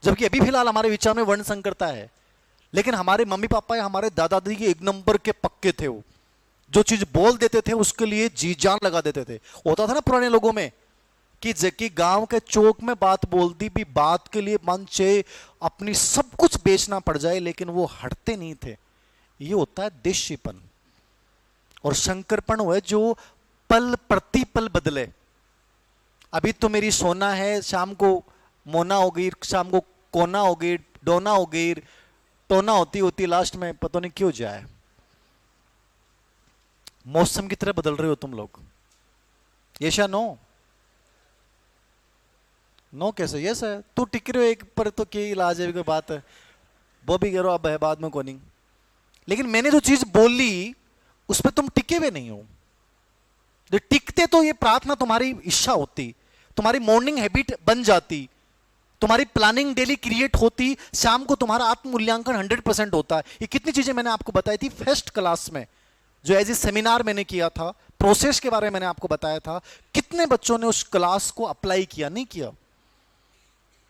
जबकि अभी फिलहाल हमारे विचार में वर्ण संकरता है, लेकिन हमारे मम्मी पापा या हमारे दादा दादी के एक नंबर के पक्के थे। वो जो चीज बोल देते थे उसके लिए जी जान लगा देते थे। होता था ना पुराने लोगों में कि जबकि गांव के चौक में बात बोल दी भी, बात के लिए मन चे अपनी सब कुछ बेचना पड़ जाए, लेकिन वो हटते नहीं थे। ये होता है देशीपन। और शंकरपण हुआ जो पल प्रतिपल बदले। अभी तो मेरी सोना है, शाम को मोना हो गई, शाम को कोना हो गई, डोना हो गई, टोना होती होती लास्ट में पता नहीं क्यों जाए। मौसम की तरह बदल रहे हो तुम लोग। यशा नो नो कैसे? यस है, तू टिक रहे हो एक पर तो क्या इलाज है? कोई बात है वो भी करो, अब है बाद में कोनी। लेकिन मैंने जो चीज बोली उस पर तुम टिके हुए नहीं हो। जो टिकते तो ये प्रार्थना तुम्हारी इच्छा होती, तुम्हारी मॉर्निंग हैबिट बन जाती, तुम्हारी प्लानिंग डेली क्रिएट होती, शाम को तुम्हारा आत्म मूल्यांकन 100% होता है। ये कितनी चीजें मैंने आपको बताई थी फर्स्ट क्लास में, जो एज ए सेमिनार मैंने किया था, प्रोसेस के बारे में मैंने आपको बताया था। कितने बच्चों ने उस क्लास को अप्लाई किया? नहीं किया।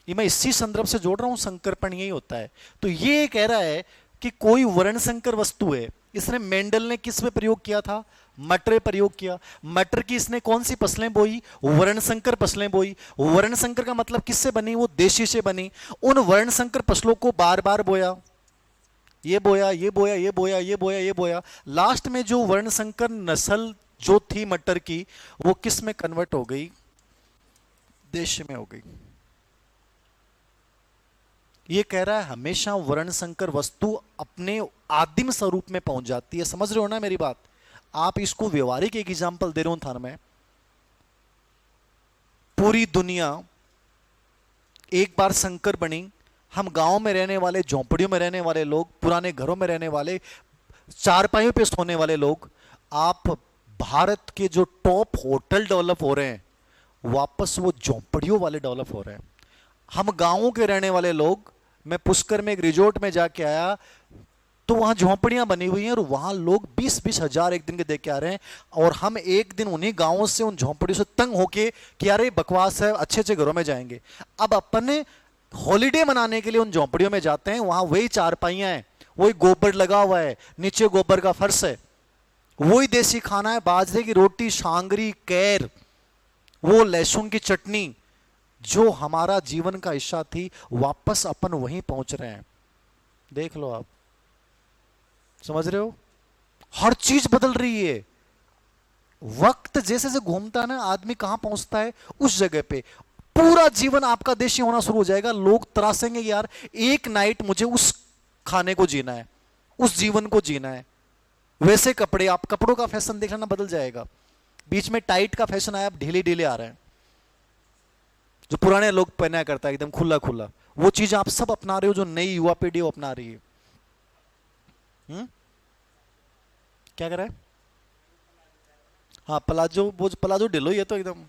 ये मैं इसी संदर्भ से जोड़ रहा हूं, संकरपण यही होता है। तो ये कह रहा है कि कोई वर्ण संकर वस्तु है। इसने मेंडल ने किस में प्रयोग किया था? मटर प्रयोग किया। मटर की इसने कौन सी फसलें बोई? वर्ण संकर फसलें बोई। वर्ण संकर का मतलब किससे बनी? वो देशी से बनी। उन वर्ण संकर फसलों को बार बार बोया, ये बोया, ये बोया, ये बोया, ये बोया, ये बोया। लास्ट में जो वर्ण संकर नस्ल जो थी मटर की, वो किस में कन्वर्ट हो गई? देश में हो गई। ये कह रहा है हमेशा वर्ण संकर वस्तु अपने आदिम स्वरूप में पहुंच जाती है। समझ रहे हो ना मेरी बात? आप इसको व्यवहारिक एक एग्जांपल दे रहे हो थान में। पूरी दुनिया एक बार संकर बनी। हम गांव में रहने वाले, झोंपड़ियों में रहने वाले लोग, पुराने घरों में रहने वाले, चारपाइयों पे सोने वाले लोग, आप भारत के जो टॉप होटल डेवलप हो रहे हैं, वापस वो झोंपड़ियों वाले डेवलप हो रहे हैं। हम गांवों के रहने वाले लोग, मैं पुष्कर में एक रिजोर्ट में जाके आया, तो वहां झोंपड़ियां बनी हुई हैं और वहां लोग 20-20 हजार एक दिन के देख के आ रहे हैं, और हम एक दिन उन्हीं गांवों से उन झोंपड़ियों से तंग होके कि यार ये बकवास है, अच्छे अच्छे घरों में जाएंगे। अब अपने हॉलीडे मनाने के लिए उन झोंपड़ियों में जाते हैं, वहां वही चारपाइयां हैं, वही गोबर लगा हुआ है, नीचे गोबर का फर्श है, वही देसी खाना है, बाजरे की रोटी, शांगरी, कैर, वो लहसुन की चटनी। जो हमारा जीवन का हिस्सा थी, वापस अपन वहीं पहुंच रहे हैं। देख लो आप, समझ रहे हो? हर चीज बदल रही है। वक्त जैसे जैसे घूमता है ना, आदमी कहां पहुंचता है, उस जगह पे पूरा जीवन आपका देशी होना शुरू हो जाएगा। लोग तरासेंगे, यार एक नाइट मुझे उस खाने को जीना है, उस जीवन को जीना है। वैसे कपड़े, आप कपड़ों का फैशन देख लेना, बदल जाएगा। बीच में टाइट का फैशन आया, अब ढीले ढीले आ रहे हैं, जो पुराने लोग पहना करता है एकदम खुला खुला, वो चीज आप सब अपना रहे हो, जो नई युवा पीढ़ी वो अपना रही है। क्या कर रहा है? हाँ प्लाजो, वो प्लाजो ढिलो ही है तो एकदम।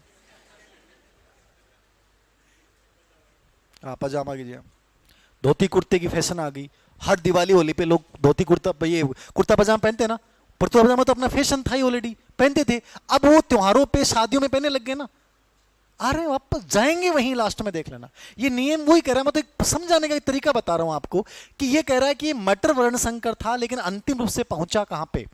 हाँ पजामा कीजिए। धोती कुर्ते की फैशन आ गई। हर दिवाली होली पे लोग धोती कुर्ता, ये कुर्ता पजामा पहनते हैं ना। कुर्ता पजामा तो अपना फैशन था ही, ऑलरेडी पहनते थे। अब वो त्योहारों पे, शादियों में पहनने लग गए ना। अरे वापस जाएंगे वहीं, लास्ट में देख लेना। ये नियम वही कह रहा है, मैं तो एक समझाने का एक तरीका बता रहा हूं आपको, कि ये कह रहा है कि ये मटर वर्ण संकर था, लेकिन अंतिम रूप से पहुंचा कहां पे?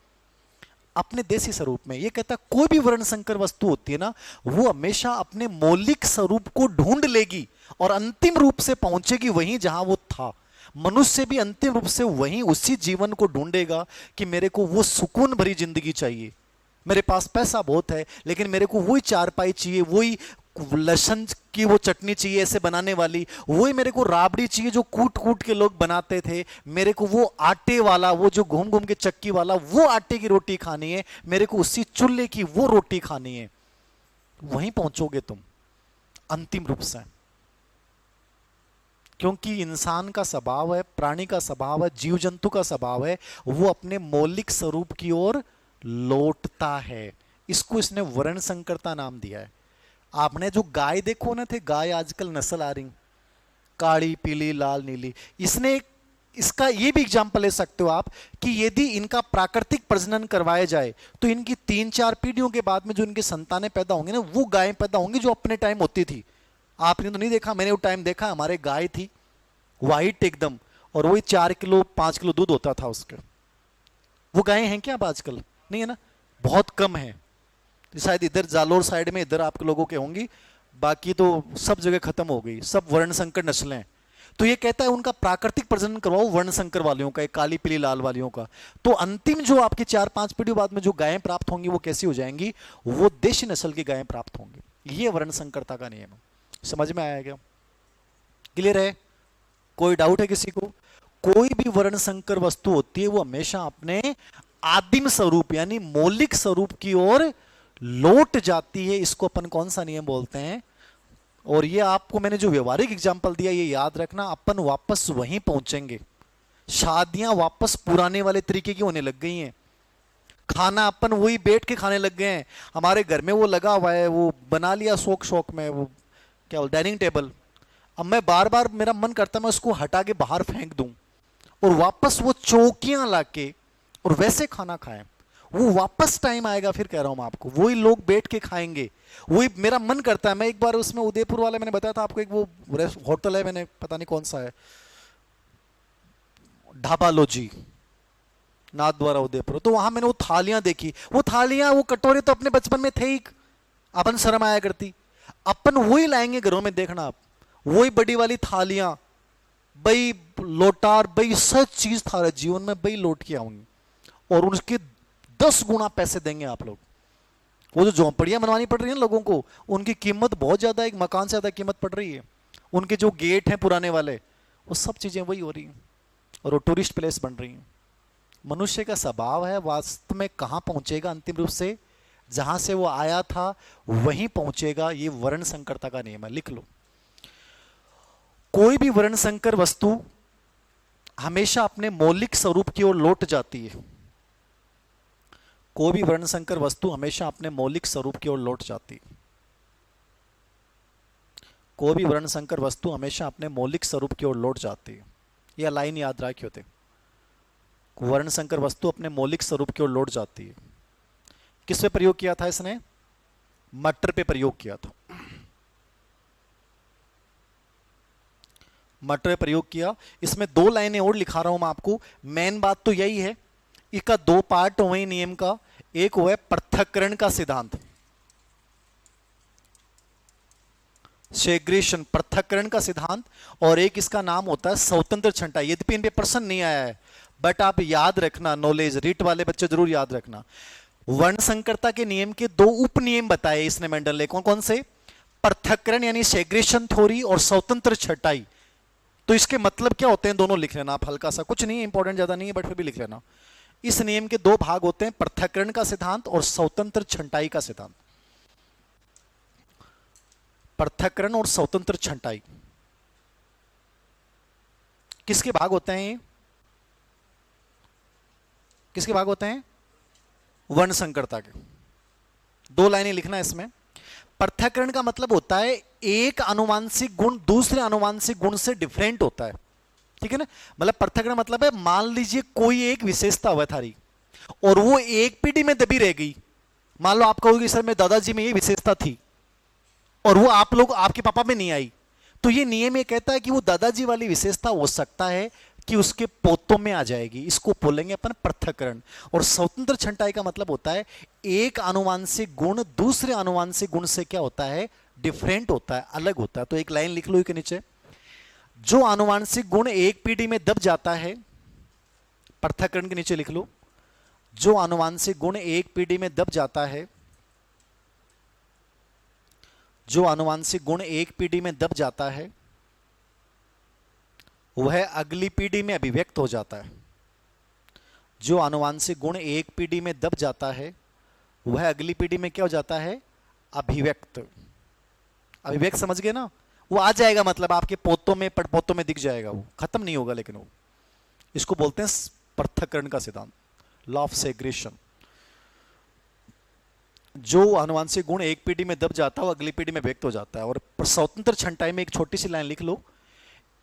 अपने देसी स्वरूप में। ये कहता है कोई भी वर्ण संकर वस्तु होती है ना, वो हमेशा अपने मौलिक स्वरूप को ढूंढ लेगी और अंतिम रूप से पहुंचेगी वहीं जहां वो था। मनुष्य भी अंतिम रूप से वहीं उसी जीवन को ढूंढेगा कि मेरे को वो सुकून भरी जिंदगी चाहिए, मेरे पास पैसा बहुत है लेकिन मेरे को वही चारपाई चाहिए, वही लहसुन की वो चटनी चाहिए ऐसे बनाने वाली, वही मेरे को राबड़ी चाहिए जो कूट कूट के लोग बनाते थे, मेरे को वो आटे वाला, वो जो घूम घूम के चक्की वाला, वो आटे की रोटी खानी है, मेरे को उसी चूल्हे की वो रोटी खानी है। वहीं पहुंचोगे तुम अंतिम रूप से, क्योंकि इंसान का स्वभाव है, प्राणी का स्वभाव है, जीव जंतु का स्वभाव है, वो अपने मौलिक स्वरूप की ओर लौटता है। इसको इसने वर्ण संकरता नाम दिया है। आपने जो गाय देखो ना, थे गाय आजकल नस्ल आ रही, काली, पीली, लाल, नीली। इसने इसका ये भी एग्जाम्पल ले सकते हो आप कि यदि इनका प्राकृतिक प्रजनन करवाया जाए तो इनकी 3-4 पीढ़ियों के बाद में जो इनकी संतानें पैदा होंगी ना, वो गायें पैदा होंगी जो अपने टाइम होती थी। आपने तो नहीं देखा, मैंने वो टाइम देखा, हमारे गाय थी वाइट एकदम, और वही 4 किलो 5 किलो दूध होता था उसके। वो गायें हैं क्या अब आजकल? नहीं है ना, बहुत कम है। शायद इधर जालोर साइड में इधर आप लोगों के होंगी, बाकी तो सब जगह खत्म हो गई, सब वर्ण संकर नस्लें हैं। तो ये कहता है उनका प्राकृतिक प्रजनन करवाओ वर्ण संकर वालियों का, एक काली पीली लाल वालियों का। तो अंतिम जो आपकी 4-5 पीढ़ी बाद में जो गायें प्राप्त होंगी वो कैसी हो जाएंगी? वो देशी नस्ल की गायें प्राप्त होंगी। ये वर्ण संकरता का नियम है। समझ में आया क्या? क्लियर है? कोई डाउट है किसी को? कोई भी वर्ण संकर वस्तु होती है वो हमेशा अपने आदिम स्वरूप यानी मौलिक स्वरूप की ओर लौट जाती है। इसको अपन कौन सा नियम बोलते हैं? और ये आपको मैंने जो व्यवहारिक एग्जांपल दिया ये याद रखना, अपन वापस वहीं पहुंचेंगे। शादियां वापस पुराने वाले तरीके की होने लग गई हैं, खाना अपन वही बैठ के खाने लग गए हैं। हमारे घर में वो लगा हुआ है, वो बना लिया शौक शौक में, वो क्या डाइनिंग टेबल। अब मैं बार बार मेरा मन करता मैं उसको हटा के बाहर फेंक दूं और वापस वो चौकियां लाके और वैसे खाना खाएं। वो वापस टाइम आएगा, फिर कह रहा हूं मैं आपको, वही लोग बैठ के खाएंगे। वही मेरा मन करता है। मैं एक बार उसमें उदयपुर वाले, मैंने बताया था आपको, एक वो होटल है, मैंने पता नहीं कौन सा है, ढाबालोजी, नाथ द्वारा उदयपुर। तो वहां मैंने वो थालियां देखी, वो थालियां, वो कटोरे तो अपने बचपन में थे ही, अपन शर्म आया करती। अपन वही लाएंगे घरों में, देखना आप, वही बड़ी वाली थालियां, बई लोटार, बई सब चीज था जीवन में, बई लौट के आऊंगी और उसके 10 गुना पैसे देंगे आप लोग। वो जो झोंपड़ियां बनवानी पड़ रही है ना लोगों को, उनकी कीमत बहुत ज्यादा, एक मकान से ज्यादा कीमत पड़ रही है। उनके जो गेट हैं पुराने वाले, वो सब चीजें वही हो रही हैं और वो टूरिस्ट प्लेस बन रही हैं। मनुष्य का स्वभाव है, वास्तव में कहां पहुंचेगा अंतिम रूप से? जहां से वो आया था वहीं पहुंचेगा। ये वर्ण संकरता का नियम है, लिख लो। कोई भी वर्ण संकर वस्तु हमेशा अपने मौलिक स्वरूप की ओर लौट जाती है। कोई भी वर्ण संकर वस्तु हमेशा अपने मौलिक स्वरूप की ओर लौट जाती है। कोई भी वर्ण संकर वस्तु हमेशा अपने मौलिक स्वरूप की ओर लौट जाती है। यह लाइन याद रखिए होते। वर्ण संकर वस्तु अपने मौलिक स्वरूप की ओर लौट जाती है। किस पे प्रयोग किया था इसने? मटर पे प्रयोग किया था। मटर पे प्रयोग किया। इसमें 2 लाइनें और लिखा रहा हूं मैं आपको। मेन बात तो यही है, इसका 2 पार्ट हुए नियम का। एक हुआ पृथक्करण का सिद्धांत, सेग्रेशन, पृथक्करण का सिद्धांत, और एक इसका नाम होता है स्वतंत्र छंटाई। यद्यपि इन पे प्रश्न नहीं आया है, बट आप याद रखना, नॉलेज रीट वाले बच्चे जरूर याद रखना। वर्ण संकरता के नियम के 2 उप नियम बताए इसने मेंडल ने। कौन कौन से? पृथक्करण यानी सेग्रेशन थ्योरी और स्वतंत्र छंटाई। तो इसके मतलब क्या होते हैं दोनों लिख लेना आप, हल्का सा, कुछ नहीं इंपॉर्टेंट, ज्यादा नहीं है, बट फिर भी लिख लेना। इस नियम के 2 भाग होते हैं, पृथक्करण का सिद्धांत और स्वतंत्र छंटाई का सिद्धांत। पृथक्करण और स्वतंत्र छंटाई किसके भाग होते हैं? ये किसके भाग होते हैं? वर्ण संकरता के। 2 लाइनें लिखना इसमें। पृथक्करण का मतलब होता है एक अनुवांशिक गुण दूसरे अनुवांशिक गुण से डिफरेंट होता है, ठीक है ना। मतलब पृथक्करण मतलब है, मान लीजिए कोई एक विशेषता हुआ थारी और वो एक पीढ़ी में दबी रह गई। मान लो आप कहोगे सर मेरे दादाजी में ये विशेषता थी और वो आप लोग आपके पापा में नहीं आई, तो ये नियम ये कहता है कि वो दादाजी वाली विशेषता हो सकता है कि उसके पोतों में आ जाएगी। इसको बोलेंगे अपन पृथक्करण। और स्वतंत्र छंटाई का मतलब होता है एक आनुवांशिक गुण दूसरे आनुवांशिक गुण से क्या होता है? डिफरेंट होता है, अलग होता है। तो एक लाइन लिख लो के नीचे, जो आनुवांशिक गुण एक पीढ़ी में दब जाता है, पृथक्करण के नीचे लिख लो, जो आनुवांशिक गुण एक पीढ़ी में दब जाता है, जो आनुवांशिक गुण एक पीढ़ी में दब जाता है वह अगली पीढ़ी में अभिव्यक्त हो जाता है। जो आनुवांशिक गुण एक पीढ़ी में दब जाता है वह अगली पीढ़ी में क्या हो जाता है? अभिव्यक्त। अभिव्यक्त समझ गए ना? वो आ जाएगा, मतलब आपके पोतों में पड़पोतों में दिख जाएगा, वो खत्म नहीं होगा, लेकिन वो, इसको बोलते हैं पृथक्करण का सिद्धांत, लॉ ऑफ सेग्रेशन। जो आनुवांशिक गुण एक पीढ़ी में दब जाता है वो अगली पीढ़ी में व्यक्त हो जाता है। और स्वतंत्र छंटाई में एक छोटी सी लाइन लिख लो,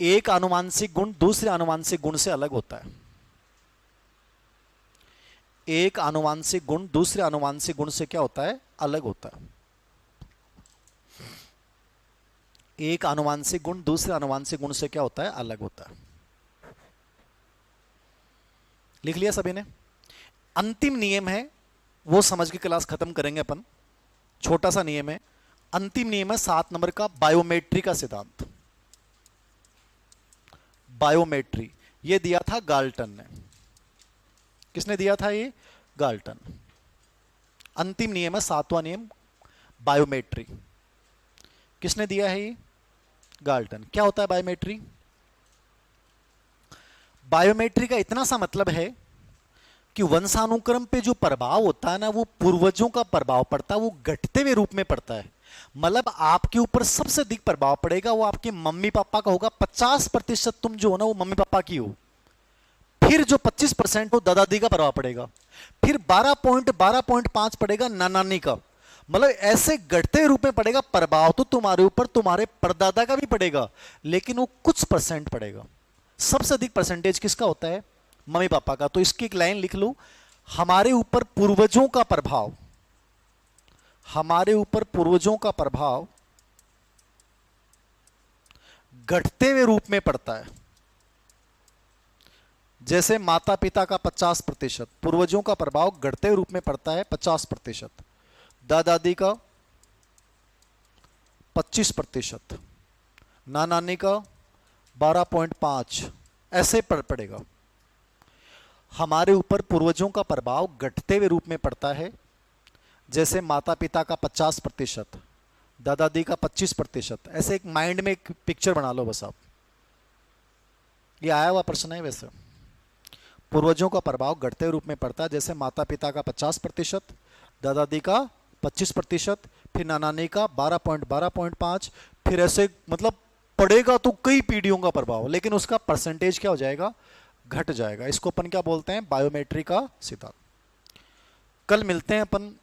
एक आनुवांशिक गुण दूसरे आनुवांशिक गुण से अलग होता है। एक आनुवांशिक गुण दूसरे आनुवांशिक गुण से क्या होता है? अलग होता है। एक आनुवांशिक गुण दूसरे आनुवांशिक गुण से क्या होता है? अलग होता है। लिख लिया सभी ने? अंतिम नियम है, वो समझ के क्लास खत्म करेंगे अपन। छोटा सा नियम है, अंतिम नियम है 7 नंबर का, बायोमेट्री का सिद्धांत। बायोमेट्री ये दिया था गाल्टन ने। किसने दिया था ये? गाल्टन। अंतिम नियम है 7वां नियम, बायोमेट्री। किसने दिया है ये? गाल्टन। क्या होता है बायोमेट्री? बायोमेट्री का इतना सा मतलब है कि वंशानुक्रम पे जो प्रभाव होता है ना, वो पूर्वजों का प्रभाव पड़ता है, वो घटते हुए रूप में पड़ता है। मतलब आपके ऊपर सबसे अधिक प्रभाव पड़ेगा वो आपके मम्मी पापा का होगा। 50% तुम जो हो ना वो मम्मी पापा की हो, फिर जो 25% हो दादा दादी का प्रभाव पड़ेगा, फिर 12.5 पड़ेगा नानी का। मतलब ऐसे घटते रूप में पड़ेगा प्रभाव। तो तुम्हारे ऊपर तुम्हारे परदादा का भी पड़ेगा, लेकिन वो कुछ % पड़ेगा। सबसे अधिक परसेंटेज किसका होता है? मम्मी पापा का। तो इसकी एक लाइन लिख लो, हमारे ऊपर पूर्वजों का प्रभाव, हमारे ऊपर पूर्वजों का प्रभाव घटते हुए रूप में पड़ता है। जैसे माता पिता का 50%, पूर्वजों का प्रभाव घटते हुए रूप में पड़ता है 50%, दादा दादी का 25%, नानी का 12.5, ऐसे पड़ेगा। हमारे ऊपर पूर्वजों का प्रभाव घटते हुए रूप में पड़ता है, जैसे माता पिता का 50%, दादा दादी का 25%। ऐसे एक माइंड में एक पिक्चर बना लो बस आप। ये आया हुआ प्रश्न है वैसे। पूर्वजों का प्रभाव घटते हुए रूप में पड़ता है, जैसे माता पिता का 50%, दादा दादी का 25%, फिर नानी का 12.5, फिर ऐसे मतलब पड़ेगा तो कई पीढ़ियों का प्रभाव, लेकिन उसका परसेंटेज क्या हो जाएगा? घट जाएगा। इसको अपन क्या बोलते हैं? बायोमेट्री का सिद्धांत। कल मिलते हैं अपन